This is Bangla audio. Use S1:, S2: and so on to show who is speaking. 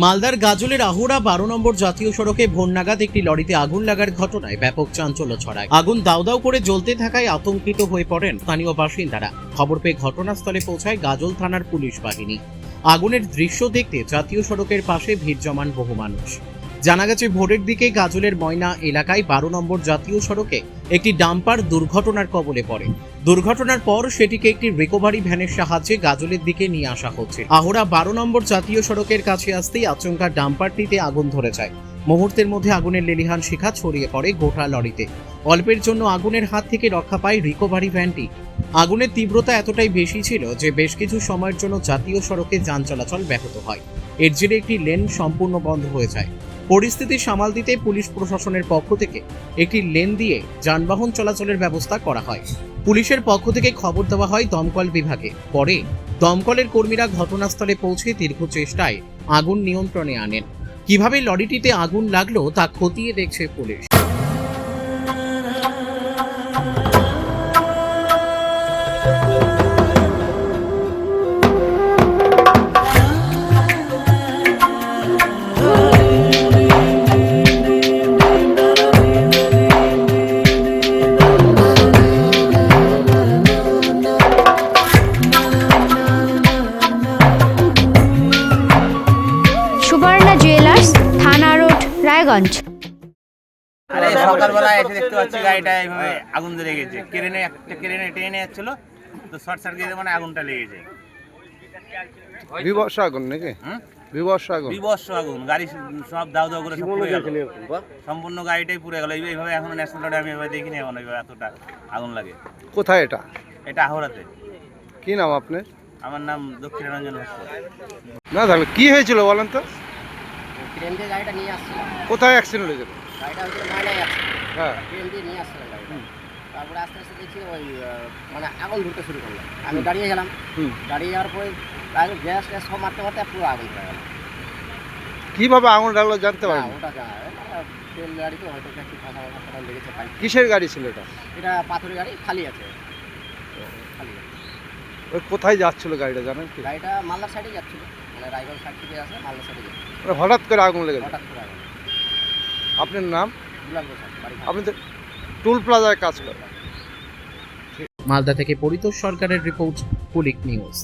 S1: মালদার গাজলের আহুরা 12 নম্বর জাতীয় সড়কে ভোর নাগাদ একটি লরিতে আগুন লাগার ঘটনায় ব্যাপক চাঞ্চল্য ছড়ায়। আগুন দাউ দাউ করে জ্বলতে থাকায় আতঙ্কিত হয়ে পড়েন স্থানীয় বাসিন্দারা। খবর পেয়ে ঘটনাস্থলে পৌঁছায় গাজল থানার পুলিশ বাহিনী। আগুনের দৃশ্য দেখতে জাতীয় সড়কের পাশে ভিড় জমান বহু মানুষ। জানা গেছে, ভোরের দিকে গাজলের ময়না এলাকায় 12 নম্বর জাতীয় সড়কে একটি ডাম্পার দুর্ঘটনার কবলে পড়ে। দুর্ঘটনার পর সেটিকে একটি রিকভারি ভ্যানের সাহায্যে গাজলের দিকে নিয়ে আসা হচ্ছে। আহুরা 12 নম্বর জাতীয় সড়কের কাছে আসতেই আচমকা ডাম্পারটিতে আগুন ধরে যায়। মুহূর্তের মধ্যে আগুনের লেলিহান শিখা ছড়িয়ে পড়ে গোটা লরিতে। অল্পের জন্য আগুনের হাত থেকে রক্ষা পায় রিকভারি ভ্যানটি। আগুনের তীব্রতা এতটাই বেশি ছিল যে বেশ কিছু সময়ের জন্য জাতীয় সড়কে যান চলাচল ব্যাহত হয়। এর জেরে একটি লেন সম্পূর্ণ বন্ধ হয়ে যায়। পরিস্থিতি সামাল দিতে পুলিশ প্রশাসনের পক্ষ থেকে একটি লেন দিয়ে যানবাহন চলাচলের ব্যবস্থা করা হয়। পুলিশের পক্ষ থেকে খবর দেওয়া হয় দমকল বিভাগে। পরে দমকলের কর্মীরা ঘটনাস্থলে পৌঁছে দীর্ঘ চেষ্টায় আগুন নিয়ন্ত্রণে আনেন। কিভাবে লরিটিতে আগুন লাগলো তা খতিয়ে দেখছে পুলিশ।
S2: সুবর্ণা জুয়েলার্স, থানা রোড, রায়গঞ্জ।
S3: আরে সকালবেলা এসে দেখতে পাচ্ছি গাড়িটা এইভাবে আগুন ধরে গেছে। ক্রেনে টেনে যাচ্ছিল, তো শর্ট সার্কিটে মানে আগুনটা লেগেছে।
S4: বিবর্ষ আগুন নাকি? বিবর্ষ
S3: আগুন, গাড়ি সব দাউ দাউ করে সব পুড়ে গেল। সম্পূর্ণ গাড়িটাই পুড়ে গেল। এইভাবে এখন ন্যাশনাল রোডে আমি এভাবে দেখিনি, এখন এইভাবে এতটা আগুন লাগে।
S4: কোথায় এটা?
S3: এটা আহরাতে।
S4: কি নাম আপনার?
S3: আমার নাম দক্ষিণারঞ্জন ভাস্কর।
S4: না তাহলে কি হয়েছিল বলেন তো?
S5: ট্রেন দিয়ে গাড়িটা নিয়ে আসছিলাম।
S4: কোথায় অ্যাক্সিডেন্ট হয়েছিল?
S5: গাড়িটা হচ্ছে ময়নায় যাচ্ছে,
S4: হ্যাঁ,
S5: ট্রেন দিয়ে নিয়ে আসছিলাম গাড়িটা। তারপরে আস্তে আস্তে দেখছি ওই মানে আগুন ধরতে শুরু করলো। আমি দাঁড়িয়ে গেলাম। দাঁড়িয়ে যাওয়ার পরে গ্যাস ট্যাস সব মারতে মারতে পুরো আগুন হয়ে গেল।
S4: কিভাবে আগুন লাগলো জানতে
S5: না,
S4: পারেন?
S5: ওটা ট্রেন গাড়ি তো হয়তো একটু ফাঁসা লেগেছে পাইপ।
S4: কিসের গাড়ি ছিল এটা?
S5: এটা পাথরের গাড়ি, খালি আছে, খালি আছে।
S4: ওই কোথায় যাচ্ছিল গাড়িটা জানেন কি?
S5: গাড়িটা মালদার সাইডে যাচ্ছিল, মানে রায়গঞ্জ সাইড থেকে আসে মালদার সাইডে যাচ্ছে।
S4: হঠাৎ করে আগুন লেগে গেল।
S5: হঠাৎ করে আগুন।
S4: আপনার নাম?
S5: দুলাল বসাক, বাড়ি
S4: আপনি তো টুল প্লাজায় কাজ করেন।
S1: মালদা থেকে পরিতোষ সরকারের রিপোর্ট, কুলিক নিউজ।